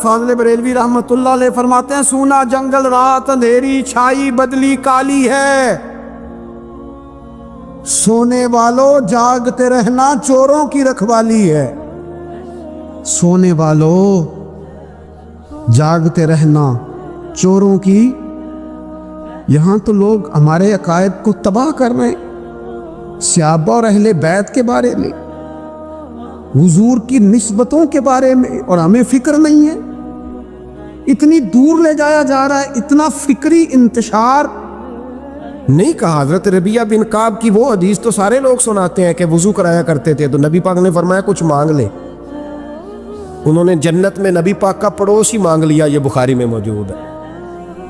فاضل بریلوی رحمت اللہ علیہ فرماتے ہیں سونا جنگل رات اندھیری چھائی بدلی کالی ہے، سونے والوں جاگتے رہنا چوروں کی رکھوالی ہے۔ سونے والوں جاگتے رہنا چوروں کی، یہاں تو لوگ ہمارے عقائد کو تباہ کر رہے ہیں، صحابہ اور اہل بیت کے بارے میں، حضور کی نسبتوں کے بارے میں، اور ہمیں فکر نہیں ہے۔ اتنی دور لے جایا جا رہا ہے، اتنا فکری انتشار نہیں کہا۔ حضرت ربیعہ بن کعب کی وہ حدیث تو سارے لوگ سناتے ہیں کہ وضو کرایا کرتے تھے تو نبی پاک نے فرمایا کچھ مانگ لے، انہوں نے جنت میں نبی پاک کا پڑوسی مانگ لیا، یہ بخاری میں موجود ہے۔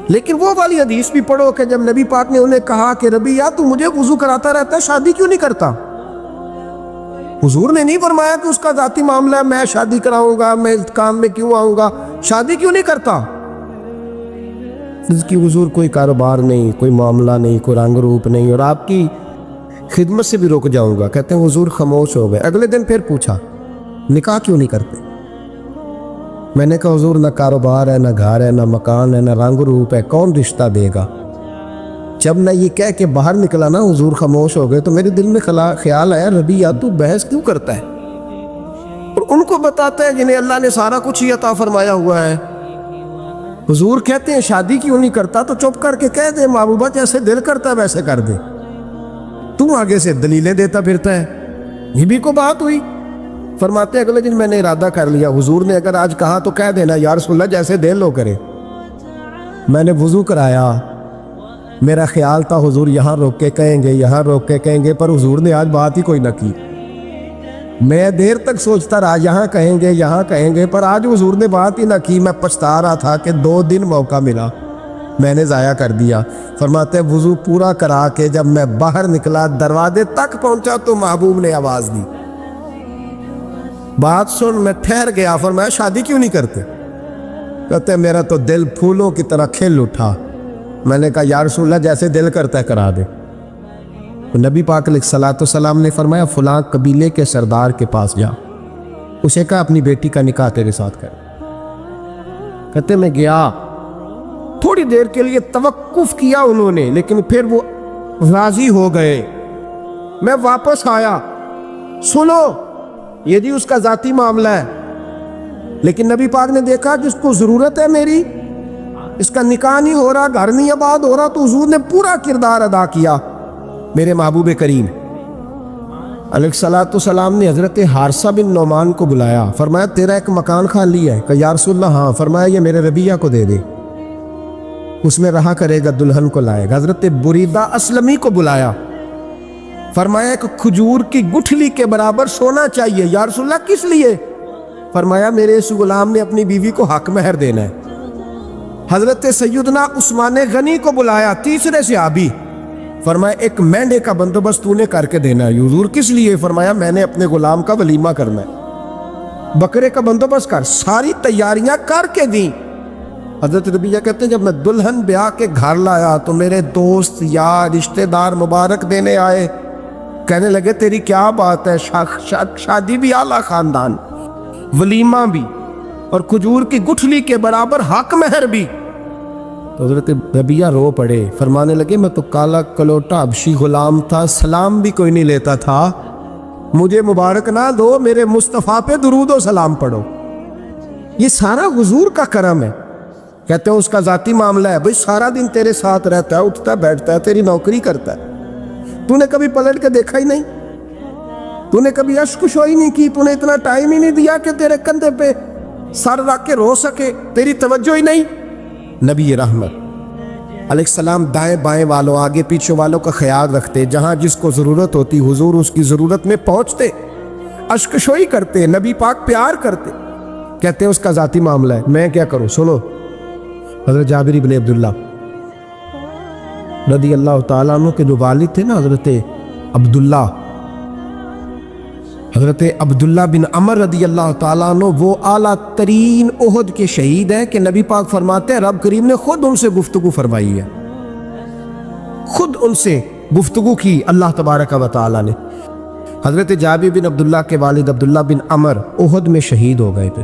لیکن وہ والی حدیث بھی پڑھو کہ جب نبی پاک نے انہیں کہا کہ ربیعہ تو مجھے وضو کراتا رہتا ہے، شادی کیوں نہیں کرتا؟ حضور نے نہیں فرمایا کہ اس کا ذاتی معاملہ ہے، میں شادی کراؤں گا، میں اس کام میں کیوں آؤں گا، شادی کیوں نہیں کرتا؟ اس کی حضور کوئی کاروبار نہیں، کوئی معاملہ نہیں، کوئی رنگ روپ نہیں، اور آپ کی خدمت سے بھی رک جاؤں گا۔ کہتے ہیں حضور خاموش ہو گئے۔ اگلے دن پھر پوچھا نکاح کیوں نہیں کرتے؟ میں نے کہا حضور نہ کاروبار ہے، نہ گھر ہے، نہ مکان ہے، نہ رنگ روپ ہے، کون رشتہ دے گا؟ جب میں یہ کہہ کے باہر نکلا نا حضور خاموش ہو گئے، تو میرے دل میں خیال آیا ربیعہ تو بحث کیوں کرتا ہے؟ اور ان کو بتاتا ہے جنہیں اللہ نے سارا کچھ ہی عطا فرمایا ہوا ہے۔ حضور کہتے ہیں شادی کیوں نہیں کرتا؟ تو چپ کر کے کہہ دے محبوبہ جیسے دل کرتا ہے ویسے کر دے، تو آگے سے دلیلیں دیتا پھرتا ہے۔ یہ بھی کو بات ہوئی۔ فرماتے ہیں اگلے دن میں نے ارادہ کر لیا، حضور نے اگر آج کہا تو کہہ دینا یا رسول اللہ جیسے دل ہو کرے۔ میں نے وضو کرایا، میرا خیال تھا حضور یہاں روک کے کہیں گے، یہاں روک کے کہیں گے، پر حضور نے آج بات ہی کوئی نہ کی۔ میں دیر تک سوچتا رہا یہاں کہیں گے، یہاں کہیں گے، پر آج حضور نے بات ہی نہ کی۔ میں پچھتا رہا تھا کہ 2 دن موقع ملا، میں نے ضائع کر دیا۔ فرماتے ہیں وضو پورا کرا کے جب میں باہر نکلا، دروازے تک پہنچا تو محبوب نے آواز دی، بات سن۔ میں ٹھہر گیا، فرمایا شادی کیوں نہیں کرتے؟ کہتے ہیں میرا تو دل پھولوں کی طرح کھل اٹھا۔ میں نے کہا یا رسول اللہ جیسے دل کرتا ہے کرا دے۔ تو نبی پاک علیہ الصلوۃ والسلام نے فرمایا فلاں قبیلے کے سردار کے پاس جا، اسے کہا اپنی بیٹی کا نکاح تیرے ساتھ کر۔ کہتے میں گیا، تھوڑی دیر کے لیے توقف کیا انہوں نے، لیکن پھر وہ راضی ہو گئے۔ میں واپس آیا، سنو یہ جی اس کا ذاتی معاملہ ہے، لیکن نبی پاک نے دیکھا کہ اس کو ضرورت ہے میری، اس کا نکاح نہیں ہو رہا، گھر نہیں آباد ہو رہا، تو حضور نے پورا کردار ادا کیا۔ میرے محبوب کریم علیہ الصلوۃ والسلام نے حضرت حارثہ بن نعمان کو بلایا، فرمایا تیرا ایک مکان خالی ہے؟ کہ یا رسول اللہ ہاں۔ فرمایا یہ میرے ربیعہ کو دے دے، اس میں رہا کرے گا، دلہن کو لائے گا۔ حضرت بریدہ اسلمی کو بلایا، فرمایا ایک کھجور کی گٹھلی کے برابر سونا چاہیے۔ یا رسول اللہ کس لیے؟ فرمایا میرے اس غلام نے اپنی بیوی کو حق مہر دینا ہے۔ حضرت سیدنا عثمان غنی کو بلایا، تیسرے صحابی، فرمایا ایک مینڈے کا بندوبست تو نے کر کے دینا ہے۔ حضور کس لیے؟ فرمایا میں نے اپنے غلام کا ولیمہ کرنا ہے، بکرے کا بندوبست کر۔ ساری تیاریاں کر کے دیں۔ حضرت ربیعہ کہتے ہیں جب میں دلہن بیاہ کے گھر لایا تو میرے دوست یار رشتہ دار مبارک دینے آئے، کہنے لگے تیری کیا بات ہے، شادی بھی اعلیٰ خاندان، ولیمہ بھی، اور کھجور کی گٹھلی کے برابر حق مہر بھی۔ تو حضرت ربیعہ رو پڑے، فرمانے لگے میں تو کالا کلوٹا حبشی غلام تھا، سلام بھی کوئی نہیں لیتا تھا، مجھے مبارک نہ دو، میرے مصطفیٰ پہ درود و سلام پڑھو۔ یہ سارا حضور کا کرم ہے۔ کہتے ہیں اس کا ذاتی معاملہ ہے، بھئی سارا دن تیرے ساتھ رہتا ہے، اٹھتا بیٹھتا ہے، تیری نوکری کرتا ہے، تو نے کبھی پلٹ کے دیکھا ہی نہیں، تو نے کبھی اشک شوئی نہیں کی، تو نے اتنا ٹائم ہی نہیں دیا کہ تیرے کندھے پہ سر رکھ کے رو سکے، تیری توجہ ہی نہیں۔ نبی رحمت علیہ السلام دائیں بائیں والوں، آگے پیچھے والوں کا خیال رکھتے، جہاں جس کو ضرورت ہوتی حضور اس کی ضرورت میں پہنچتے، اشک شوئی کرتے، نبی پاک پیار کرتے۔ کہتے ہیں اس کا ذاتی معاملہ ہے، میں کیا کروں؟ سنو حضرت جابر بن عبداللہ رضی اللہ تعالیٰ عنہ کے جو والد تھے نا حضرت عبداللہ بن عمر رضی اللہ تعالیٰ عنہ، وہ اعلیٰ ترین احد کے شہید ہیں کہ نبی پاک فرماتے ہیں رب کریم نے خود ان سے گفتگو فرمائی ہے، خود ان سے گفتگو کی اللہ تبارک و تعالیٰ نے۔ حضرت جابر بن عبداللہ کے والد عبداللہ بن عمر احد میں شہید ہو گئے تھے۔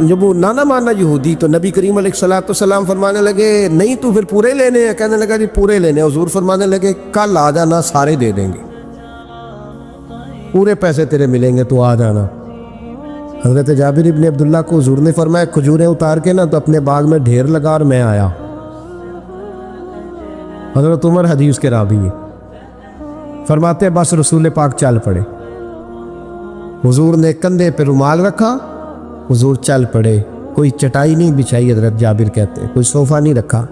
جب وہ نانا مانا یہودی تو نبی کریم علیہ الصلوۃ والسلام فرمانے لگے نہیں تو پھر پورے لینے ہیں؟ کہنے لگا جی پورے لینے ہیں۔ حضور فرمانے لگے کل آ جانا، سارے دے دیں گے، پورے پیسے تیرے ملیں گے، تو آ جانا۔ حضرت جابر ابن عبداللہ کو حضور نے فرمایا کھجوریں اتار کے نا تو اپنے باغ میں ڈھیر لگا اور میں آیا۔ حضرت عمر حدیث کے راوی ہے، فرماتے ہیں بس رسول پاک چل پڑے، حضور نے کندھے پہ رومال رکھا، حضور چل پڑے، کوئی چٹائی نہیں بچھائی، حضرت جابر کہتے ہیں کوئی صوفہ نہیں رکھا،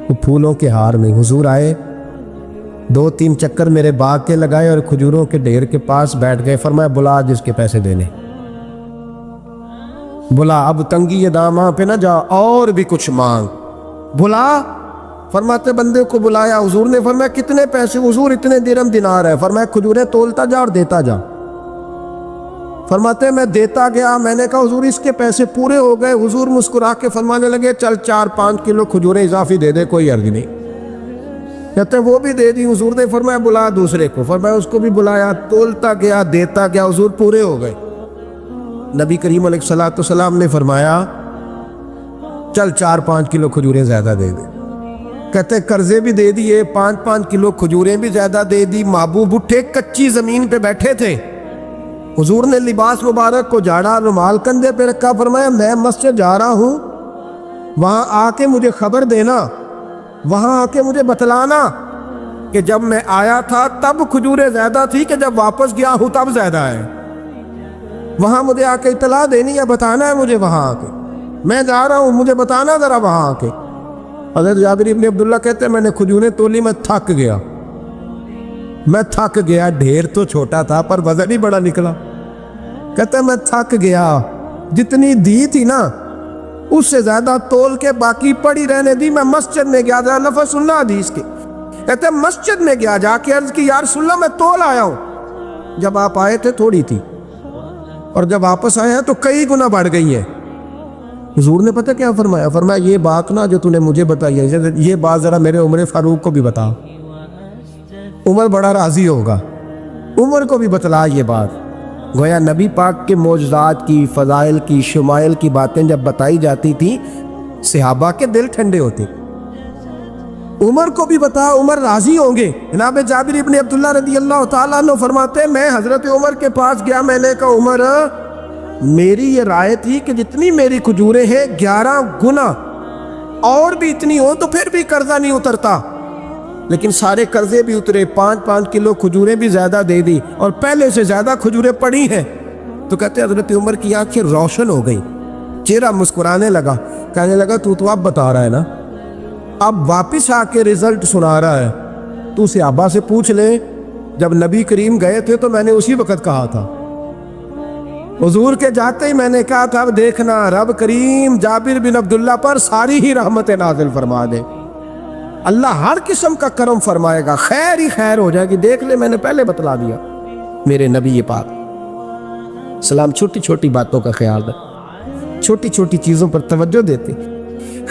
کوئی پھولوں کے ہار نہیں۔ حضور آئے، 2-3 چکر میرے باغ کے لگائے اور کھجوروں کے ڈھیر کے پاس بیٹھ گئے۔ فرمایا بلا جس کے پیسے دینے، بلا، اب تنگی یہ داماں پہ نہ جا، اور بھی کچھ مانگ، بلا۔ فرماتے بندے کو بلایا، حضور نے فرمایا کتنے پیسے؟ حضور اتنے درہم دینار ہے۔ فرمایا کھجوریں تولتا جا اور دیتا جا۔ فرماتے میں دیتا گیا، میں نے کہا حضور اس کے پیسے پورے ہو گئے۔ حضور مسکرا کے فرمانے لگے چل 4-5 کلو کھجوریں اضافی دے دے، کوئی عرض نہیں۔ کہتے ہیں وہ بھی دے دی۔ حضور نے فرمایا بلا دوسرے کو، فرمایا اس کو بھی بلایا، تولتا گیا، دیتا گیا، حضور پورے ہو گئے۔ نبی کریم علیہ الصلوۃ والسلام نے فرمایا چل 4-5 کلو کھجوریں زیادہ دے دے۔ کہتے ہیں قرضے بھی دے دیے، 5-5 کلو کھجوریں بھی زیادہ دے دی۔ محبوب اٹھے، کچی زمین پہ بیٹھے تھے، حضور نے لباس مبارک کو جھاڑا، رومال کندھے پہ رکھا، فرمایا میں مسجد جا رہا ہوں، وہاں آ کے مجھے خبر دینا، وہاں آ کے مجھے بتلانا کہ جب میں آیا تھا تب کھجوریں زیادہ تھی کہ جب واپس گیا ہوں تب زیادہ ہے۔ وہاں مجھے آ کے اطلاع دینی ہے، بتانا ہے مجھے، وہاں آ کے میں جا رہا ہوں، مجھے بتانا ذرا وہاں آ کے۔ حضرت جابر ابن عبداللہ کہتے ہیں میں نے کھجوریں تولی، میں تھک گیا، میں تھک گیا، ڈھیر تو چھوٹا تھا پر وزن ہی بڑا نکلا۔ کہتے ہیں میں تھک گیا، جتنی دی تھی نا اس سے زیادہ تول کے باقی پڑی رہنے دی۔ میں مسجد میں گیا، ذرا لفظ سننا حدیث کے، کہتے ہیں مسجد میں گیا، جا کے عرض کی یا رسول اللہ میں تول آیا ہوں، جب آپ آئے تھے تھوڑی تھی اور جب واپس آئے ہیں تو کئی گنا بڑھ گئی ہے۔ حضور نے پتہ کیا فرمایا؟ فرمایا یہ بات نا جو تو نے مجھے بتائی ہے، یہ بات ذرا میرے عمر فاروق کو بھی بتا، عمر بڑا راضی ہوگا، عمر کو بھی بتلا یہ بات۔ گویا نبی پاک کے معجزات کی، فضائل کی، شمائل کی باتیں جب بتائی جاتی تھیں صحابہ کے دل ٹھنڈے ہوتے۔ عمر کو بھی بتا، عمر راضی ہوں گے۔ جناب جابر ابن عبداللہ رضی اللہ تعالیٰ عنہ فرماتے ہیں میں حضرت عمر کے پاس گیا، میں نے کہا عمر میری یہ رائے تھی کہ جتنی میری کھجوریں ہیں 11 گنا اور بھی اتنی ہو تو پھر بھی قرضہ نہیں اترتا، لیکن سارے قرضے بھی اترے، 5-5 کلو کھجوریں بھی زیادہ دے دی اور پہلے سے زیادہ کھجوریں پڑی ہیں۔ تو کہتے حضرت عمر کی آنکھیں روشن ہو گئی، چہرہ مسکرانے لگا، کہنے لگا تو اب بتا رہا ہے نا، اب واپس آ کے رزلٹ سنا رہا ہے، تو صحابہ سے پوچھ لے جب نبی کریم گئے تھے تو میں نے اسی وقت کہا تھا، حضور کے جاتے ہی میں نے کہا تھا اب دیکھنا رب کریم جابر بن عبداللہ پر ساری ہی رحمت نازل فرما دے، اللہ ہر قسم کا کرم فرمائے گا، خیر ہی خیر ہو جائے گی، دیکھ لے میں نے پہلے بتلا دیا۔ میرے نبی پاک سلام چھوٹی چھوٹی باتوں کا خیال رکھ، چھوٹی چھوٹی چیزوں پر توجہ دیتے،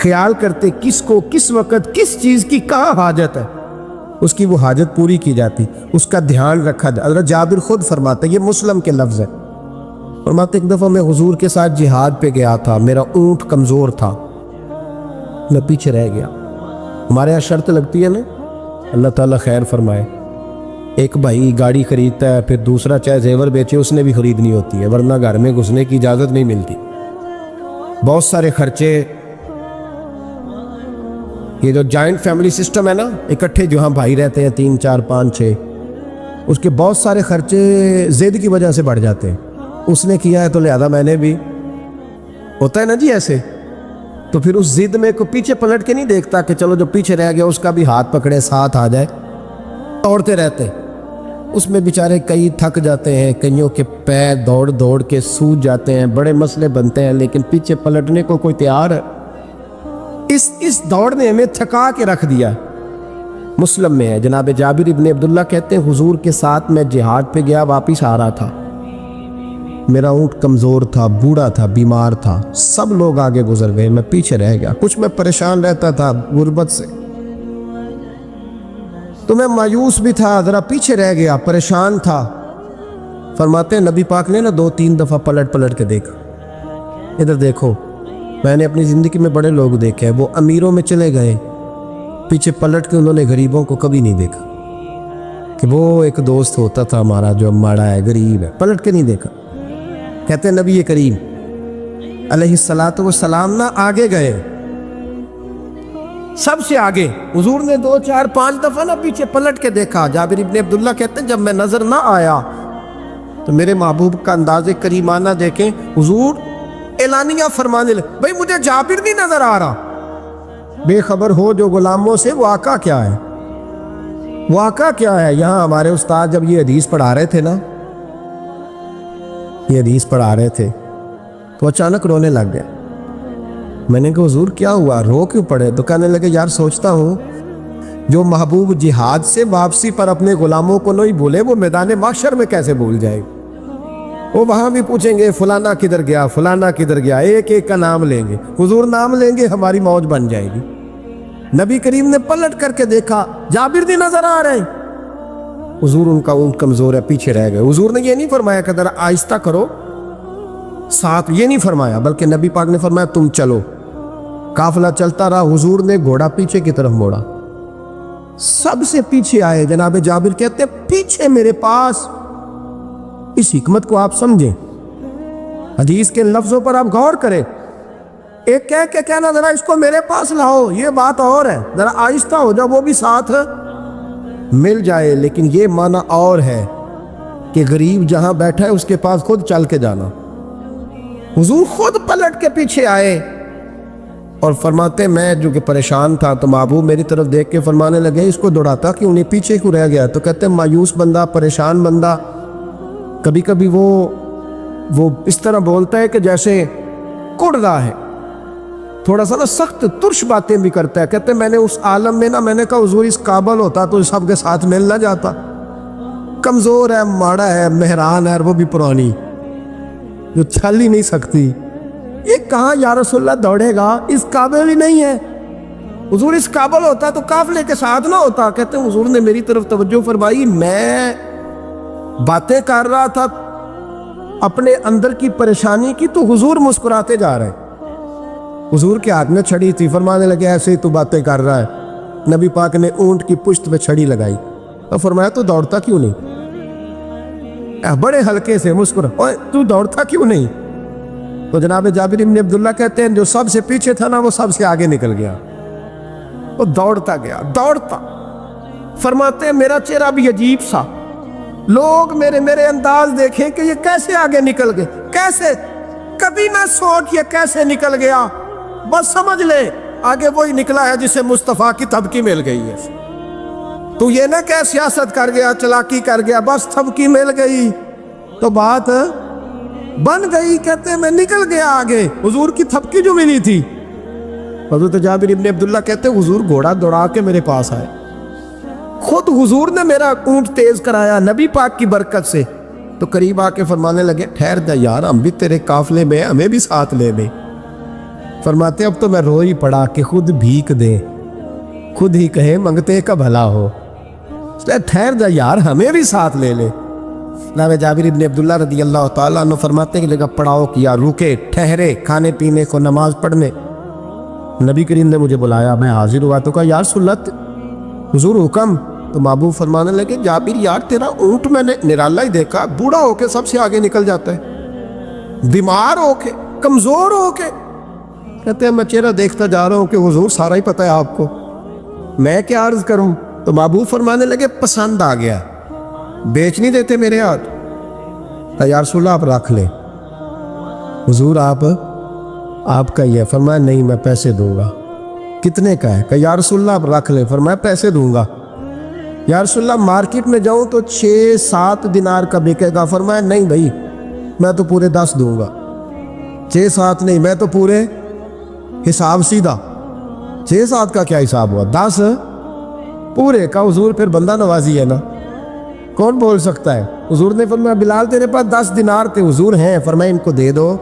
خیال کرتے کس کو کس وقت کس چیز کی کہاں حاجت ہے، اس کی وہ حاجت پوری کی جاتی، اس کا دھیان رکھا جاتا۔ حضرت جابر خود فرماتے، یہ مسلم کے لفظ ہے، فرماتے ایک دفعہ میں حضور کے ساتھ جہاد پہ گیا تھا، میرا اونٹ کمزور تھا، میں پیچھے رہ گیا۔ ہمارے یہاں شرط لگتی ہے نا، اللہ تعالیٰ خیر فرمائے، ایک بھائی گاڑی خریدتا ہے پھر دوسرا چاہے زیور بیچے اس نے بھی خریدنی ہوتی ہے، ورنہ گھر میں گھسنے کی اجازت نہیں ملتی، بہت سارے خرچے۔ یہ جو جوائنٹ فیملی سسٹم ہے نا، اکٹھے جو ہاں بھائی رہتے ہیں 3 4 5 6، اس کے بہت سارے خرچے ضد کی وجہ سے بڑھ جاتے ہیں، اس نے کیا ہے تو لہذا میں نے بھی، ہوتا ہے نا جی ایسے، تو پھر اس ضد میں کو پیچھے پلٹ کے نہیں دیکھتا کہ چلو جو پیچھے رہ گیا اس کا بھی ہاتھ پکڑے ساتھ آ جائے، دوڑتے رہتے، اس میں بیچارے کئی تھک جاتے ہیں، کئیوں کے پیر دوڑ دوڑ کے سوج جاتے ہیں، بڑے مسئلے بنتے ہیں، لیکن پیچھے پلٹنے کو کوئی تیار ہے؟ اس دوڑ نے ہمیں تھکا کے رکھ دیا۔ مسلم میں ہے، جناب جابر ابن عبداللہ کہتے ہیں حضور کے ساتھ میں جہاد پہ گیا، واپس آ رہا تھا، میرا اونٹ کمزور تھا، بوڑھا تھا، بیمار تھا، سب لوگ آگے گزر گئے، میں پیچھے رہ گیا، کچھ میں پریشان رہتا تھا غربت سے، تو میں مایوس بھی تھا، ذرا پیچھے رہ گیا، پریشان تھا۔ فرماتے ہیں نبی پاک نے نا 2-3 دفعہ پلٹ کے دیکھا، ادھر دیکھو، میں نے اپنی زندگی میں بڑے لوگ دیکھے ہیں، وہ امیروں میں چلے گئے، پیچھے پلٹ کے انہوں نے غریبوں کو کبھی نہیں دیکھا کہ وہ ایک دوست ہوتا تھا ہمارا جو ماڑا ہے، غریب ہے، پلٹ کے نہیں دیکھا۔ کہتے ہیں نبی کریم علیہ الصلاۃ والسلام نہ آگے گئے، سب سے آگے۔ حضور نے 2 4 5 دفعہ نہ پیچھے پلٹ کے دیکھا۔ جابر ابن عبداللہ کہتے ہیں جب میں نظر نہ آیا تو میرے محبوب کا انداز کریمانہ دیکھیں، حضور اعلانیہ فرمانے لگے، بھئی مجھے جابر نہیں نظر آ رہا۔ بے خبر ہو جو غلاموں سے، واقعہ کیا ہے؟ واقعہ کیا ہے؟ یہاں ہمارے استاد جب یہ حدیث پڑھا رہے تھے نا، یہ حدیث پڑھا رہے تھے تو اچانک رونے لگ گئے۔ میں نے کہا حضور کیا ہوا، رو کیوں پڑے؟ تو کہنے لگے یار سوچتا ہوں جو محبوب جہاد سے واپسی پر اپنے غلاموں کو نہیں بھولے، وہ میدان محشر میں کیسے بھول جائے؟ وہ وہاں بھی پوچھیں گے فلانا کدھر گیا، فلانا کدھر گیا، ایک ایک کا نام لیں گے، حضور نام لیں گے، ہماری موج بن جائے گی۔ نبی کریم نے پلٹ کر کے دیکھا، جابر نہیں نظر آ رہے۔ حضور ان کا اونٹ کمزور ہے، پیچھے رہ گئے۔ حضور نے یہ نہیں فرمایا کہ ذرا آہستہ کرو ساتھ، یہ نہیں فرمایا، بلکہ نبی پاک نے فرمایا تم چلو۔ قافلہ چلتا رہا، حضور نے گھوڑا پیچھے کی طرف موڑا، سب سے پیچھے آئے۔ جناب جابر کہتے ہیں پیچھے میرے پاس۔ اس حکمت کو آپ سمجھیں، حدیث کے لفظوں پر آپ غور کریں۔ ایک کہہ کے کہنا ذرا اس کو میرے پاس لاؤ، یہ بات اور ہے، ذرا آہستہ ہو جاؤ، وہ بھی ساتھ مل جائے۔ لیکن یہ معنی اور ہے کہ غریب جہاں بیٹھا ہے اس کے پاس خود چل کے جانا۔ حضور خود پلٹ کے پیچھے آئے اور فرماتے میں جو کہ پریشان تھا تو محبوب میری طرف دیکھ کے فرمانے لگے اس کو دوڑاتا کیوں نہیں، پیچھے کیوں رہ گیا؟ تو کہتے ہیں مایوس بندہ، پریشان بندہ کبھی کبھی وہ اس طرح بولتا ہے کہ جیسے کڑ رہا ہے، تھوڑا سا نا سخت ترش باتیں بھی کرتا ہے۔ کہتے ہیں میں نے اس عالم میں نا، میں نے کہا حضور اس قابل ہوتا تو سب کے ساتھ مل نہ جاتا، کمزور ہے، ماڑا ہے، مہران ہے، اور وہ بھی پرانی جو چل ہی نہیں سکتی، یہ کہاں یا رسول اللہ دوڑے گا، اس قابل ہی نہیں ہے۔ حضور اس قابل ہوتا تو قافلے کے ساتھ نہ ہوتا۔ کہتے ہیں حضور نے میری طرف توجہ فرمائی، میں باتیں کر رہا تھا اپنے اندر کی پریشانی کی تو حضور مسکراتے جا رہے۔ حضور کے ہاتھ میں چھڑی تھی، فرمانے لگے ایسے ہی تو باتیں کر رہا ہے۔ نبی پاک نے اونٹ کی پشت پہ چھڑی لگائی اور فرمایا تو دوڑتا کیوں نہیں؟ بڑے ہلکے سے مسکرا، اوے تو دوڑتا کیوں نہیں؟ تو جناب جابر بن عبداللہ کہتے ہیں جو سب سے پیچھے تھا نا وہ سب سے آگے نکل گیا، وہ دوڑتا گیا، دوڑتا۔ فرماتے ہیں میرا چہرہ بھی عجیب سا، لوگ میرے انداز دیکھیں کہ یہ کیسے آگے نکل گئے، کیسے، کبھی نہ سوچ یہ کیسے نکل گیا، بس سمجھ لے آگے وہی نکلا ہے جسے مصطفیٰ کی تھپکی مل گئی ہے۔ تو یہ نہ کہ سیاست کر گیا، چلاکی کر گیا، بس تھپکی مل گئی تو بات بن گئی۔ کہتے ہیں میں نکل گیا آگے، حضور کی تھپکی جو ملی تھی۔ حضرت جابر ابن عبداللہ کہتے ہیں حضور گھوڑا دوڑا کے میرے پاس آئے، خود حضور نے میرا اونٹ تیز کرایا نبی پاک کی برکت سے۔ تو قریب آ کے فرمانے لگے ٹھہر جا یار، ہم بھی تیرے قافلے میں، ہمیں بھی ساتھ لے لے۔ فرماتے اب تو میں رو ہی پڑا کہ خود بھیک دے، خود ہی کہے منگتے کا بھلا ہو، ٹھہر جا یار ہمیں بھی ساتھ لے لے۔ جناب جابر ابن عبداللہ رضی اللہ تعالیٰ عنہ فرماتے ہیں کہ جگہ پڑاؤ کیا، رکے، ٹھہرے کھانے پینے کو، نماز پڑھنے۔ نبی کریم نے مجھے بلایا، میں حاضر ہوا تو کہا یا رسول اللہ حضور حکم؟ تو محبوب فرمانے لگے جابر یار تیرا اونٹ میں نے نرالا ہی دیکھا، بوڑھا ہو کے سب سے آگے نکل جاتا ہے، بیمار ہو کے، کمزور ہو کے۔ کہتے ہیں میں چہرہ دیکھتا جا رہا ہوں کہ حضور سارا ہی پتہ ہے آپ کو، میں کیا عرض کروں؟ تو محبوب فرمانے لگے پسند آ گیا، بیچ نہیں دیتے میرے ہاتھ؟ یا رسول اللہ آپ رکھ لیں، حضور آپ کا یہ۔ فرمایا نہیں میں پیسے دوں گا۔ کتنے کا ہے؟ کہ یا رسول اللہ آپ رکھ لیں۔ فرمایا پیسے دوں گا۔ یا رسول اللہ مارکیٹ میں جاؤں تو 6-7 دینار کا بکے گا۔ فرمایا نہیں بھائی میں تو پورے 10 دوں گا۔ 6-7 نہیں، میں تو پورے، حساب سیدھا، 6-7 کا کیا حساب ہوا، 10 پورے کا۔ حضور پھر بندہ نوازی ہے نا، کون بول سکتا ہے؟ حضور نے فرمایا بلال تیرے پاس 10 دینار تھے؟ حضور ہیں۔ فرمایا ان کو دے دو،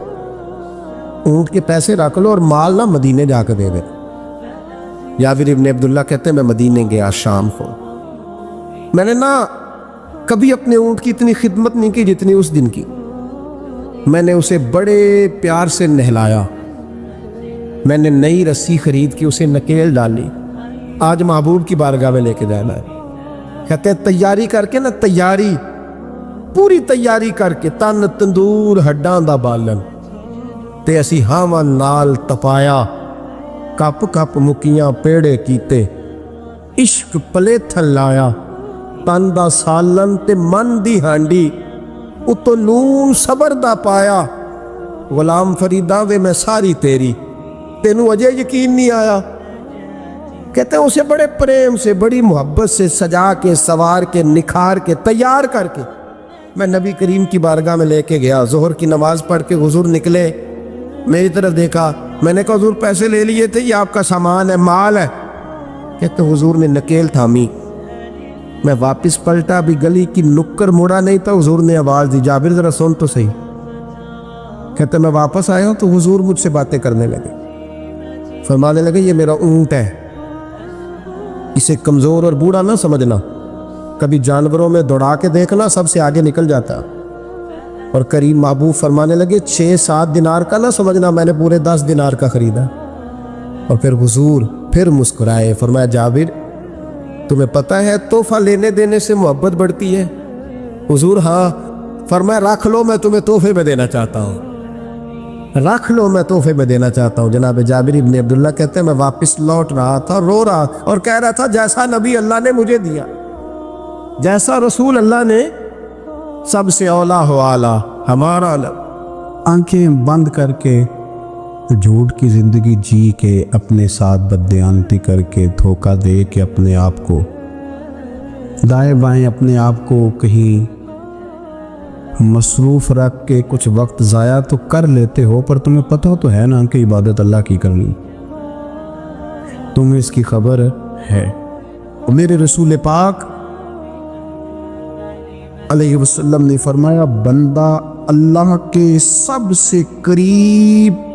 اونٹ کے پیسے رکھ لو اور مال نہ مدینے جا کے دے دے۔ جابر ابن عبداللہ کہتے ہیں میں مدینے گیا شام کو، میں نے نا کبھی اپنے اونٹ کی اتنی خدمت نہیں کی جتنی اس دن کی۔ میں نے اسے بڑے پیار سے نہلایا، میں نے نئی رسی خرید کے اسے نکیل ڈالی، آج محبوب کی بارگاہ میں لے کے جانا ہے۔ کہتے ہیں تیاری کر کے نا، تیاری پوری تیاری کر کے، تن تندور ہڈاں دا بالن تے اسی ہاواں نال تپایا، کپ کپ مکیاں پیڑے کیتے، عشق پلے تھلایا، تن دا سالن تے من دی ہانڈی، اتو نون صبر دا پایا، غلام فریدا وے میں ساری تیری، تینوں اجے یقین نہیں آیا۔ کہتے ہیں اسے بڑے پریم سے، بڑی محبت سے سجا کے، سوار کے، نکھار کے، تیار کر کے میں نبی کریم کی بارگاہ میں لے کے گیا۔ ظہر کی نماز پڑھ کے حضور نکلے، میری طرف دیکھا، میں نے کہا حضور پیسے لے لیے تھے، یہ آپ کا سامان ہے، مال ہے؟ کہتے ہیں حضور نے نکیل تھامی، میں واپس پلٹا، بھی گلی کی نکر مڑا نہیں تھا، حضور نے آواز دی، جابر ذرا سن تو صحیح۔ کہتے ہیں میں واپس آیا ہوں تو حضور مجھ سے باتیں کرنے لگے، فرمانے لگے یہ میرا اونٹ ہے، اسے کمزور اور بوڑھا نہ سمجھنا، کبھی جانوروں میں دوڑا کے دیکھنا، سب سے آگے نکل جاتا۔ اور کریم محبوب فرمانے لگے 6-7 دینار کا نہ سمجھنا، میں نے پورے 10 دینار کا خریدا۔ اور پھر حضور پھر مسکرائے، فرمایا جابر تمہیں پتہ ہے تحفہ لینے دینے سے محبت بڑھتی ہے؟ حضور ہاں۔ فرمایا رکھ لو، میں تمہیں تحفے میں دینا چاہتا ہوں، رکھ لو، میں تحفے میں دینا چاہتا ہوں۔ جناب جابر ابن عبداللہ کہتے ہیں میں واپس لوٹ رہا تھا، رو رہا اور کہہ رہا تھا جیسا نبی اللہ نے مجھے دیا، جیسا رسول اللہ نے، سب سے اولا ہو اعلیٰ ہمارا لب۔ آنکھیں بند کر کے، جھوٹ کی زندگی جی کے، اپنے ساتھ بددیانتی کر کے، دھوکہ دے کے، اپنے آپ کو دائیں بائیں، اپنے آپ کو کہیں مصروف رکھ کے کچھ وقت ضائع تو کر لیتے ہو، پر تمہیں پتہ تو ہے نا کہ عبادت اللہ کی کرنی، تمہیں اس کی خبر ہے۔ اور میرے رسول پاک علیہ وسلم نے فرمایا بندہ اللہ کے سب سے قریب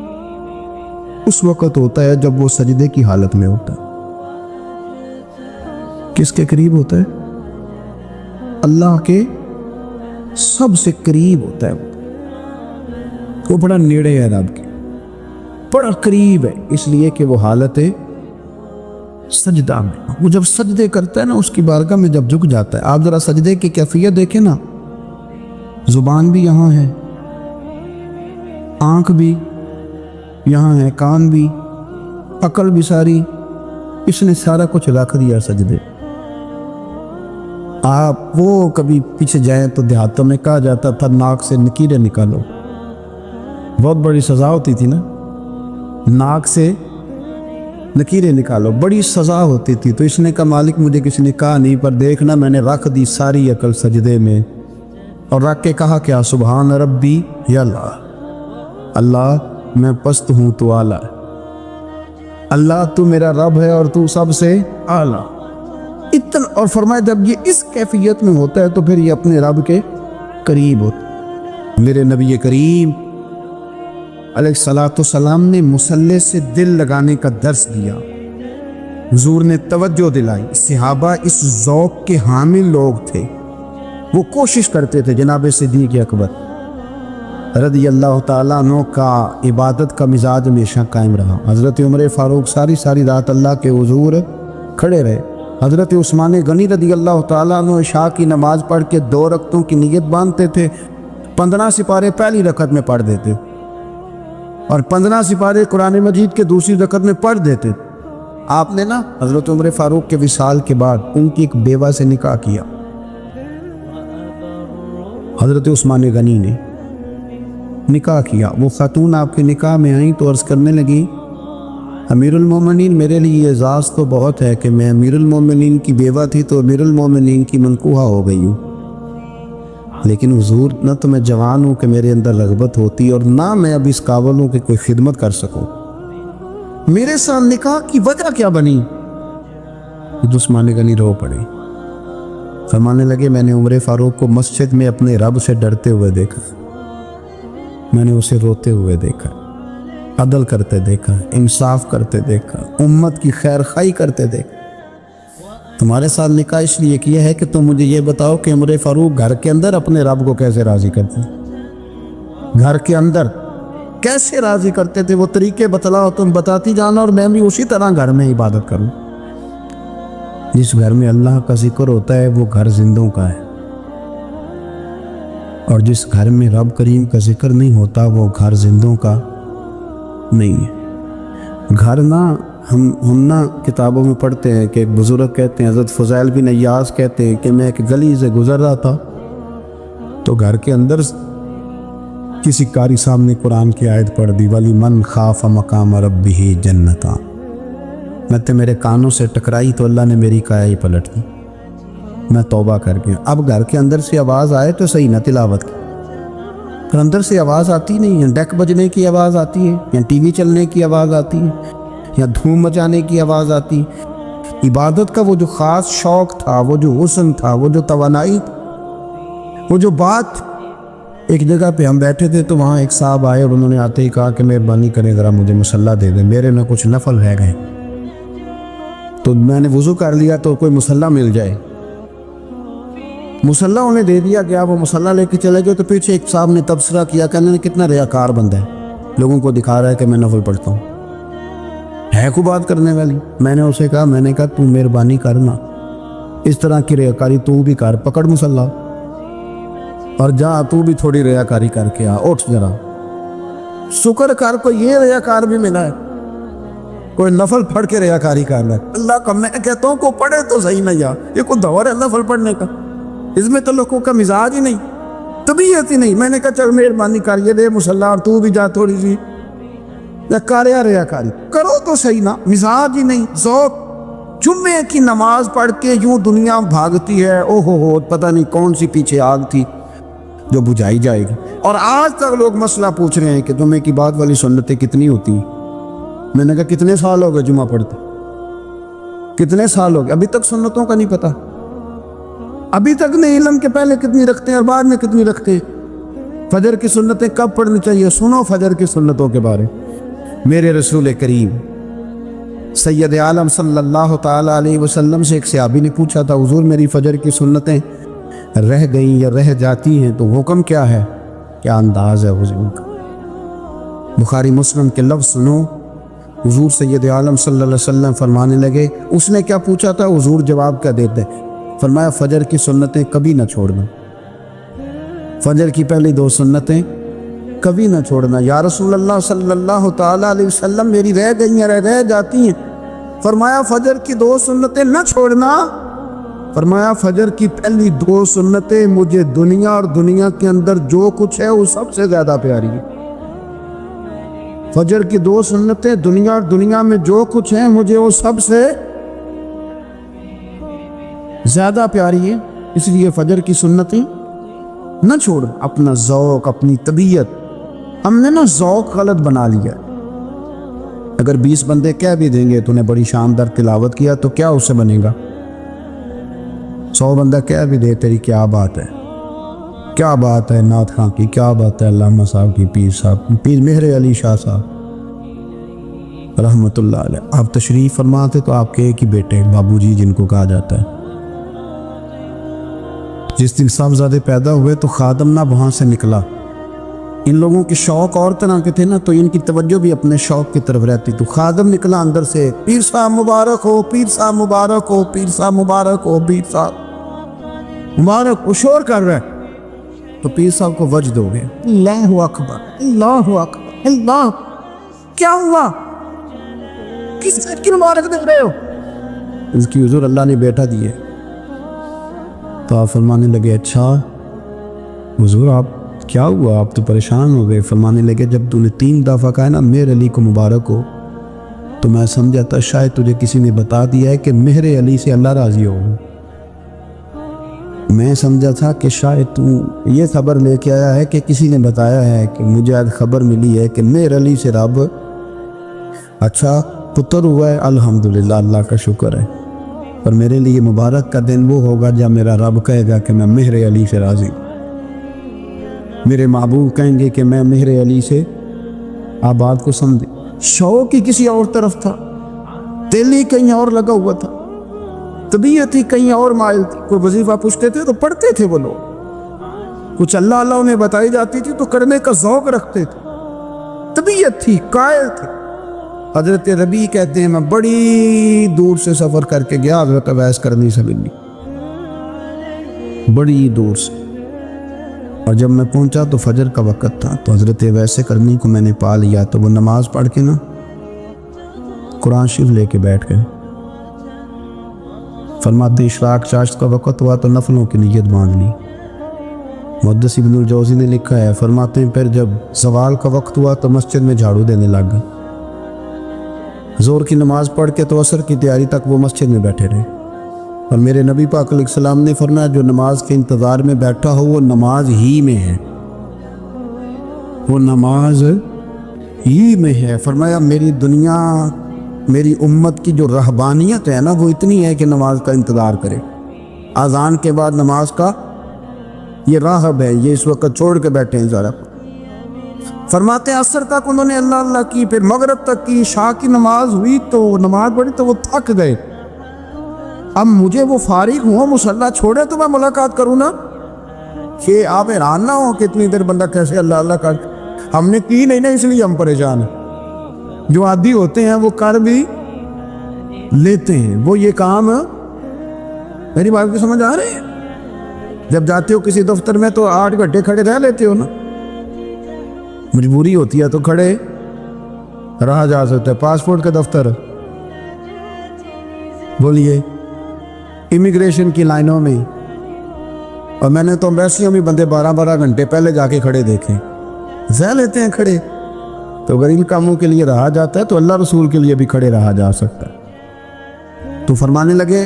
اس وقت ہوتا ہے جب وہ سجدے کی حالت میں ہوتا ہے۔ کس کے قریب ہوتا ہے؟ اللہ کے سب سے قریب ہوتا ہے، وہ بڑا نیڑے ہے رب کے، بڑا قریب ہے، اس لیے کہ وہ حالت سجدہ میں، وہ جب سجدے کرتا ہے نا، اس کی بارگاہ میں جب جھک جاتا ہے۔ آپ ذرا سجدے کی کیفیت دیکھیں نا، زبان بھی یہاں ہے، آنکھ بھی یہاں ہے، کان بھی، عقل بھی ساری، اس نے سارا کچھ رکھ دیا سجدے۔ آپ وہ کبھی پیچھے جائیں تو دیہاتوں میں کہا جاتا تھا ناک سے نکیریں نکالو، بہت بڑی سزا ہوتی تھی نا، ناک سے نکیریں نکالو، بڑی سزا ہوتی تھی۔ تو اس نے کہا مالک مجھے کسی نے کہا نہیں، پر دیکھنا میں نے رکھ دی ساری عقل سجدے میں، اور رکھ کے کہا کیا سبحان ربی یا اللہ، اللہ میں پست ہوں تو اعلیٰ ہے، اللہ تو میرا رب ہے اور تو سب سے اعلیٰ اتنا۔ اور فرمایا جب یہ اس کیفیت میں ہوتا ہے تو پھر یہ اپنے رب کے قریب ہوتا ہے۔ میرے نبی کریم علیہ السلام نے مصلی سے دل لگانے کا درس دیا، حضور نے توجہ دلائی، صحابہ اس ذوق کے حامل لوگ تھے، وہ کوشش کرتے تھے۔ جناب صدیق اکبر رضی اللہ تعالیٰ عنہ کا عبادت کا مزاج ہمیشہ قائم رہا۔ حضرت عمر فاروق ساری رات اللہ کے حضور کھڑے رہے۔ حضرت عثمان غنی رضی اللہ تعالیٰ عنہ عشاء کی نماز پڑھ کے 2 رکعتوں کی نیت باندھتے تھے، 15 سپارے پہلی رکعت میں پڑھ دیتے اور 15 سپارے قرآن مجید کے دوسری رکعت میں پڑھ دیتے۔ آپ نے نا حضرت عمر فاروق کے وصال کے بعد ان کی ایک بیوہ سے نکاح کیا، حضرت عثمان غنی نے نکاح کیا۔ وہ خاتون آپ کے نکاح میں آئیں تو عرض کرنے لگی امیر المومنین میرے لیے اعزاز تو بہت ہے کہ میں امیر المومنین کی بیوہ تھی تو امیر المومنین کی منکوحہ ہو گئی ہوں، لیکن حضور نہ تو میں جوان ہوں کہ میرے اندر رغبت ہوتی اور نہ میں اب اس قابل ہوں کہ کوئی خدمت کر سکوں، میرے ساتھ نکاح کی وجہ کیا بنی؟ عثمان غنی رو پڑے، فرمانے لگے میں نے عمر فاروق کو مسجد میں اپنے رب سے ڈرتے ہوئے دیکھا، میں نے اسے روتے ہوئے دیکھا، عدل کرتے دیکھا، انصاف کرتے دیکھا، امت کی خیر خواہی کرتے دیکھا۔ تمہارے ساتھ نکاح اس لیے کیا ہے کہ تم مجھے یہ بتاؤ کہ عمر فاروق گھر کے اندر اپنے رب کو کیسے راضی کرتے ہیں۔ گھر کے اندر کیسے راضی کرتے تھے، وہ طریقے بتلاؤ، تم بتاتی جانا اور میں بھی اسی طرح گھر میں عبادت کروں۔ جس گھر میں اللہ کا ذکر ہوتا ہے وہ گھر زندوں کا ہے، اور جس گھر میں رب کریم کا ذکر نہیں ہوتا وہ گھر زندوں کا نہیں ہے۔ گھر نہ ہم نہ کتابوں میں پڑھتے ہیں کہ ایک بزرگ کہتے ہیں، حضرت فضیل بن عیاض کہتے ہیں کہ میں ایک گلی سے گزر رہا تھا تو گھر کے اندر کسی قاری صاحب نے قرآن کی آیت پڑھ دی، وَلِمَنْ خَافَ مَقَامَ رَبِّهِ جَنَّتَانِ۔ میں تو میرے کانوں سے ٹکرائی تو اللہ نے میری کایا ہی پلٹ دی، میں توبہ کر گیا۔ اب گھر کے اندر سے آواز آئے تو صحیح نہ تلاوت کی، پر اندر سے آواز آتی نہیں ہے، ڈیک بجنے کی آواز آتی ہے، یا ٹی وی چلنے کی آواز آتی ہے، یا دھوم مچانے کی آواز آتی ہے۔ عبادت کا وہ جو خاص شوق تھا، وہ جو حسن تھا، وہ جو توانائی تھی، وہ جو بات۔ ایک جگہ پہ ہم بیٹھے تھے تو وہاں ایک صاحب آئے اور انہوں نے آتے ہی کہا کہ مہربانی کریں ذرا مجھے مصلی دے دیں، میرے میں کچھ نفل رہ گئے۔ تو میں نے وضو کر لیا تو کوئی مصلی مل جائے، مصلی انہیں دے دیا گیا، وہ مصلی لے کے چلے گئے۔ تو پیچھے ایک صاحب نے تبصرہ کیا کہ انہوں نے کتنا ریاکار بندہ ہے، لوگوں کو دکھا رہا ہے کہ میں نفل پڑھتا ہوں، ہے کو بات کرنے والی۔ میں نے اسے کہا تو مہربانی کرنا، اس طرح کی ریاکاری تو بھی کر، پکڑ مصلی اور جا، تو بھی تھوڑی ریاکاری کر کے آ، اٹھ ذرا، شکر کر کوئی یہ ریاکار بھی ملا ہے، کوئی نفل پڑھ کے ریاکاری کر رہا ہے۔ اللہ کا میں کہتا ہوں کو پڑھے تو صحیح نہ، یا یہ کوئی دور ہے نفل پڑھنے کا؟ اس میں تو لوگوں کا مزاج ہی نہیں، طبیعت ہی نہیں۔ میں نے کہا چل مہربانی کر یہ دے مصلی اور تو بھی جا تھوڑی سی ریاکاری کرو تو صحیح نا، مزاج ہی نہیں، ذوق۔ جمعے کی نماز پڑھ کے یوں دنیا بھاگتی ہے، او ہو پتہ نہیں کون سی پیچھے آگ تھی جو بجھائی جائے گی۔ اور آج تک لوگ مسئلہ پوچھ رہے ہیں کہ جمعے کی بعد والی سنتیں کتنی ہوتی ہیں۔ میں نے کہا کتنے سال ہو گئے جمعہ پڑھتے، کتنے سال ہو گئے، ابھی تک سنتوں کا نہیں پتہ، ابھی تک نہیں علم کے پہلے کتنی رکھتے ہیں اور بعد میں کتنی رکھتے ہیں۔ فجر کی سنتیں کب پڑھنی چاہیے؟ سنو فجر کی سنتوں کے بارے۔ میرے رسول کریم سید عالم صلی اللہ تعالیٰ علیہ وسلم سے ایک صحابی نے پوچھا تھا، حضور میری فجر کی سنتیں رہ گئیں یا رہ جاتی ہیں تو حکم کیا ہے؟ کیا انداز ہے حضور کا؟ بخاری مسلم کے لفظ سنو، حضور سید عالم صلی اللہ علیہ وسلم فرمانے لگے، اس نے کیا پوچھا تھا؟ حضور جواب کیا دیتے؟ فرمایا فجر کی سنتیں کبھی نہ چھوڑنا، فجر کی پہلی 2 سنتیں کبھی نہ چھوڑنا۔ یا رسول اللہ صلی اللہ تعالیٰ علیہ وسلم میری رہ گئی ہیں، رہ جاتی ہیں۔ فرمایا فجر کی 2 سنتیں نہ چھوڑنا، فرمایا فجر کی پہلی 2 سنتیں مجھے دنیا اور دنیا کے اندر جو کچھ ہے وہ سب سے زیادہ پیاری ہے۔ فجر کی 2 سنتیں دنیا اور دنیا میں جو کچھ ہے مجھے وہ سب سے زیادہ پیاری ہے، اس لیے فجر کی سنتیں نہ چھوڑ۔ اپنا ذوق، اپنی طبیعت، ہم نے نا ذوق غلط بنا لیا۔ اگر 20 بندے کہہ بھی دیں گے تو نے بڑی شاندار تلاوت کیا تو کیا اس سے بنے گا؟ 100 بندہ کہہ بھی دے تیری کیا بات ہے، کیا بات ہے نعت خاں کی، کیا بات ہے علامہ صاحب کی، پیر صاحب، پیر مہر علی شاہ صاحب رحمۃ اللہ علیہ۔ آپ تشریف فرماتے تو آپ کے ایک ہی بیٹے بابو جی جن کو کہا جاتا ہے، جس دن صاحبزادے پیدا ہوئے تو خادم نہ وہاں سے نکلا۔ ان لوگوں کے شوق اور طرح کے تھے نا، تو ان کی توجہ بھی اپنے شوق کی طرف رہتی۔ تو خادم نکلا اندر سے، پیر صاحب مبارک ہو، پیر صاحب مبارک ہو، پیر صاحب مبارک ہو، پیر صاحب مبارک ہو، شور کر رہا ہے۔ تو پیر صاحب کو وجد ہو گیا، اللہ اکبر، اللہ اکبر، اللہ، کیا ہوا؟ کس چیز کی مبارک دے رہے ہو؟ اس کی حضور اللہ نے بیٹا دیے۔ تو آپ فرمانے لگے اچھا حضور آپ کیا ہوا، آپ تو پریشان ہو گئے۔ فرمانے لگے جب تو نے 3 دفعہ کہا نا مہر علی کو مبارک ہو تو میں سمجھا تھا شاید تجھے کسی نے بتا دیا ہے کہ مہر علی سے اللہ راضی ہو۔ میں سمجھا تھا کہ شاید تو یہ خبر لے کے آیا ہے کہ کسی نے بتایا ہے کہ مجھے آج خبر ملی ہے کہ مہر علی سے رب اچھا پتر ہوا ہے، الحمدللہ اللہ کا شکر ہے۔ پر میرے لیے مبارک کا دن وہ ہوگا جب میرا رب کہے گا کہ میں مہر علی سے راضی ہوں، میرے محبوب کہیں گے کہ میں مہر علی سے۔ آپ بات کو سمجھیں، شوق ہی کسی اور طرف تھا، دل ہی کہیں اور لگا ہوا تھا، طبیعت ہی کہیں اور مائل تھی۔ کوئی وظیفہ پوچھتے تھے تو پڑھتے تھے وہ لوگ، کچھ اللہ اللہ انہیں بتائی جاتی تھی تو کرنے کا ذوق رکھتے تھے، طبیعت تھی، قائل تھے۔ حضرت ربیع کہتے ہیں میں بڑی دور سے سفر کر کے گیا حضرت اویس کرنی سے ملنی، بڑی دور سے، اور جب میں پہنچا تو فجر کا وقت تھا، تو حضرت اویس کرنی کو میں نے پا لیا، تو وہ نماز پڑھ کے نا قرآن شریف لے کے بیٹھ گئے۔ فرماتے اشراق چاشت کا وقت ہوا تو نفلوں کی نیت باندھ لی۔ محدث ابن الجوزی نے لکھا ہے، فرماتے ہیں پھر جب زوال کا وقت ہوا تو مسجد میں جھاڑو دینے لگ گئے۔ ظہر کی نماز پڑھ کے تو عصر کی تیاری تک وہ مسجد میں بیٹھے رہے، اور میرے نبی پاک علیہ السلام نے فرمایا جو نماز کے انتظار میں بیٹھا ہو وہ نماز ہی میں ہے، وہ نماز ہی میں ہے۔ فرمایا میری دنیا، میری امت کی جو رہبانیت ہے نا وہ اتنی ہے کہ نماز کا انتظار کرے، اذان کے بعد نماز کا یہ راہب ہے، یہ اس وقت چھوڑ کے بیٹھے ہیں ذرا۔ فرماتے ہیں عصر تک انہوں نے اللہ اللہ کی، پھر مغرب تک کی، عشاء کی نماز ہوئی تو نماز پڑھی تو وہ تھک گئے۔ اب مجھے وہ فارغ ہوں مصلی چھوڑے تو میں ملاقات کروں نا، کہ آپ حیران نہ ہو کہ اتنی دیر بندہ کیسے اللہ اللہ کر، ہم نے کی نہیں نا اس لیے ہم پریشان ہیں۔ جو عادی ہوتے ہیں وہ کر بھی لیتے ہیں، وہ یہ کام، میری بات کو سمجھ آ رہی ہے؟ جب جاتے ہو کسی دفتر میں تو 8 گھنٹے کھڑے رہ لیتے ہو نا، مجبوری ہوتی ہے تو کھڑے رہا جا سکتا ہے۔ پاسپورٹ کا دفتر، بولیے امیگریشن کی لائنوں میں، اور میں نے تو ایمبیسیوں میں بندے 12 گھنٹے پہلے جا کے کھڑے دیکھے، رہ لیتے ہیں کھڑے۔ تو اگر ان کاموں کے لیے رہا جاتا ہے تو اللہ رسول کے لیے بھی کھڑے رہا جا سکتا ہے۔ تو فرمانے لگے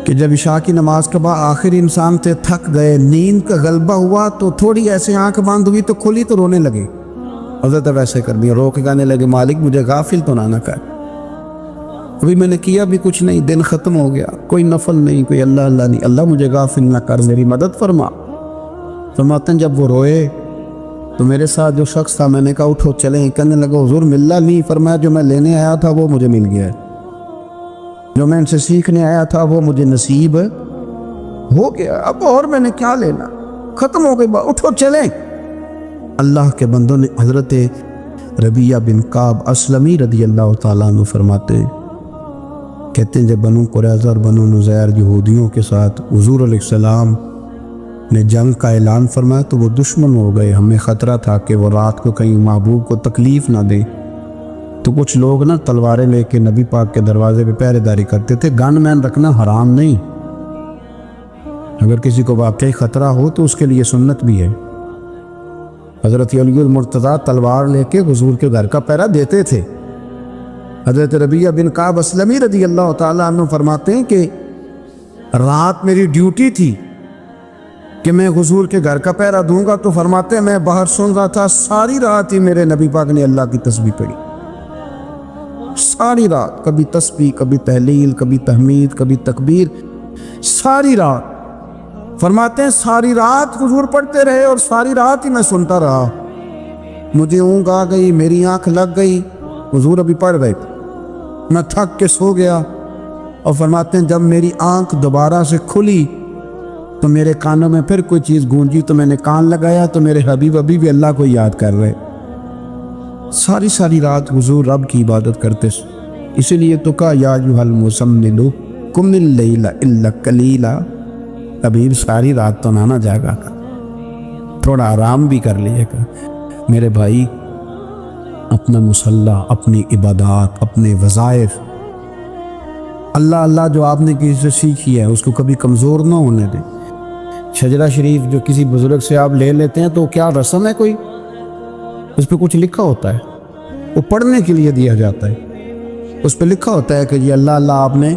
کہ جب عشاء کی نماز کے بعد آخر انسان سے تھک گئے، نیند کا غلبہ ہوا تو تھوڑی ایسے آنکھ بند ہوئی تو کھلی تو رونے لگے۔ حضرت ویسے کر دیا، رو کے کہنے لگے مالک مجھے غافل تو نہ کر، ابھی میں نے کیا بھی کچھ نہیں، دن ختم ہو گیا، کوئی نفل نہیں، کوئی اللہ اللہ نہیں، اللہ مجھے غافل نہ کر، میری مدد فرما۔ فرماتے ہیں جب وہ روئے تو میرے ساتھ جو شخص تھا میں نے کہا اٹھو چلیں، کہنے لگا حضور ملا نہیں، فرمایا جو میں لینے آیا تھا وہ مجھے مل گیا ہے، جو میں ان سے سیکھنے آیا تھا وہ مجھے نصیب ہو گیا، اب اور میں نے کیا لینا، ختم ہو گئی بات، اٹھو چلیں۔ اللہ کے بندوں نے حضرت ربیعہ بن کعب اسلمی رضی اللہ تعالیٰ عنہ فرماتے ہیں، کہتے ہیں جب بنو قریظہ اور بنو نذیر یہودیوں کے ساتھ حضور علیہ السلام نے جنگ کا اعلان فرمایا تو وہ دشمن ہو گئے، ہمیں خطرہ تھا کہ وہ رات کو کہیں محبوب کو تکلیف نہ دے، تو کچھ لوگ نا تلواریں لے کے نبی پاک کے دروازے پہ پہرے داری کرتے تھے۔ گن مین رکھنا حرام نہیں، اگر کسی کو واقعی خطرہ ہو تو اس کے لیے سنت بھی ہے۔ حضرت علی المرتضیٰ تلوار لے کے حضور کے گھر کا پہرا دیتے تھے۔ حضرت ربیعہ بن کعب اسلمی رضی اللہ تعالیٰ عنہ فرماتے ہیں کہ رات میری ڈیوٹی تھی کہ میں حضور کے گھر کا پہرا دوں گا، تو فرماتے ہیں میں باہر سن رہا تھا، ساری رات ہی میرے نبی پاک نے اللہ کی تسبیح پڑھی، ساری رات، کبھی تسبیح، کبھی تہلیل، کبھی تحمید، کبھی تکبیر، ساری رات۔ فرماتے ہیں ساری رات حضور پڑھتے رہے اور ساری رات ہی میں سنتا رہا، مجھے اونگ آ گئی، میری آنکھ لگ گئی، حضور ابھی پڑھ رہے تھے، میں تھک کے سو گیا، اور فرماتے ہیں جب میری آنکھ دوبارہ سے کھلی تو میرے کانوں میں پھر کوئی چیز گونجی، تو میں نے کان لگایا تو میرے حبیب ابھی بھی اللہ کو یاد کر رہے۔ ساری رات حضور رب کی عبادت کرتے، اسی لیے تو کہا یا ایھا المزمل قم اللیل الا قلیلا، حبیب ساری رات تو نہ جاگا کر، تھوڑا آرام بھی کر لیے گا۔ میرے بھائی اپنا مصلی، اپنی عبادات، اپنے وظائف، اللہ اللہ جو آپ نے کسی سے سیکھی ہے اس کو کبھی کمزور نہ ہونے دیں۔ شجرہ شریف جو کسی بزرگ سے آپ لے لیتے ہیں تو کیا رسم ہے کوئی؟ اس پہ کچھ لکھا ہوتا ہے، وہ پڑھنے کے لیے دیا جاتا ہے، اس پہ لکھا ہوتا ہے کہ یہ اللہ اللہ آپ نے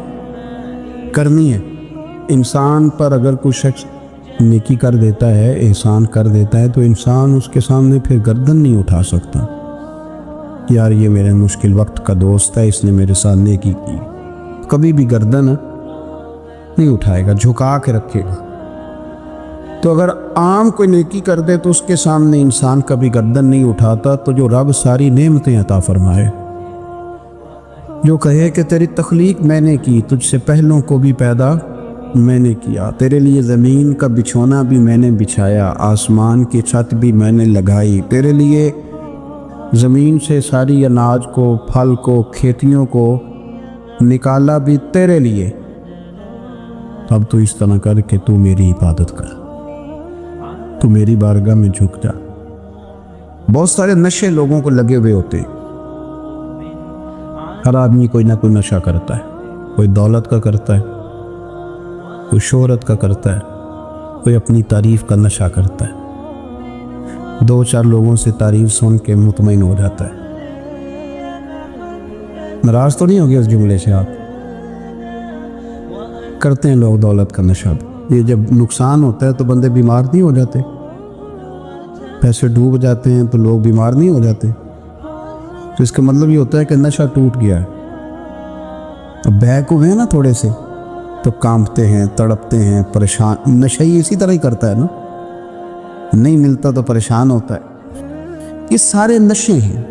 کرنی ہے۔ انسان پر اگر کوئی شخص نیکی کر دیتا ہے، احسان کر دیتا ہے، تو انسان اس کے سامنے پھر گردن نہیں اٹھا سکتا، یار یہ میرے مشکل وقت کا دوست ہے، اس نے میرے ساتھ نیکی کی، کبھی بھی گردن نہیں اٹھائے گا، جھکا کے رکھے گا۔ تو اگر عام کوئی نیکی کر دے تو اس کے سامنے انسان کبھی گردن نہیں اٹھاتا، تو جو رب ساری نعمتیں عطا فرمائے، جو کہے کہ تیری تخلیق میں نے کی، تجھ سے پہلوں کو بھی پیدا میں نے کیا، تیرے لیے زمین کا بچھونا بھی میں نے بچھایا، آسمان کی چھت بھی میں نے لگائی، تیرے لیے زمین سے ساری اناج کو، پھل کو، کھیتیوں کو نکالا بھی تیرے لیے۔ اب تو اس طرح کر کہ تو میری عبادت کر، تو میری بارگاہ میں جھک جا۔ بہت سارے نشے لوگوں کو لگے ہوئے ہوتے ہیں، ہر آدمی کوئی نہ کوئی نشہ کرتا ہے، کوئی دولت کا کرتا ہے، کوئی شہرت کا کرتا ہے، کوئی اپنی تعریف کا نشہ کرتا ہے، دو چار لوگوں سے تعریف سن کے مطمئن ہو جاتا ہے۔ ناراض تو نہیں ہوگے اس جملے سے؟ آپ کرتے ہیں لوگ دولت کا نشہ بھی، یہ جب نقصان ہوتا ہے تو بندے بیمار نہیں ہو جاتے؟ پیسے ڈوب جاتے ہیں تو لوگ بیمار نہیں ہو جاتے؟ تو اس کا مطلب یہ ہوتا ہے کہ نشہ ٹوٹ گیا ہے۔ اب بیک ہوئے ہیں نا تھوڑے سے تو کانپتے ہیں، تڑپتے ہیں، پریشان۔ نشہ ہی اسی طرح ہی کرتا ہے نا، نہیں ملتا تو پریشان ہوتا ہے۔ یہ سارے نشے ہیں،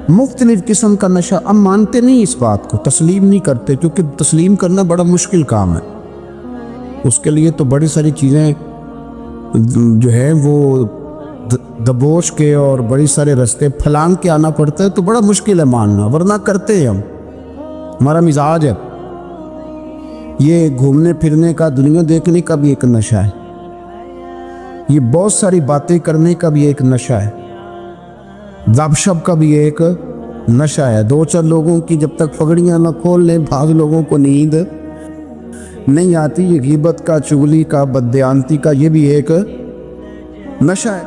مختلف قسم کا نشہ۔ ہم مانتے نہیں اس بات کو، تسلیم نہیں کرتے، کیونکہ تسلیم کرنا بڑا مشکل کام ہے۔ اس کے لیے تو بڑی ساری چیزیں جو ہے وہ دبوچ کے اور بڑی سارے رستے پھلانگ کے آنا پڑتا ہے، تو بڑا مشکل ہے ماننا، ورنہ کرتے ہیں ہم، ہمارا مزاج ہے۔ یہ گھومنے پھرنے کا، دنیا دیکھنے کا بھی ایک نشہ ہے، یہ بہت ساری باتیں کرنے کا بھی ایک نشہ ہے، گپ شپ کا بھی ایک نشہ ہے۔ دو چار لوگوں کی جب تک پگڑیاں نہ کھول لیں، بعض لوگوں کو نیند نہیں آتی۔ یہ غیبت کا، چغلی کا، بددیانتی کا، یہ بھی ایک نشہ ہے۔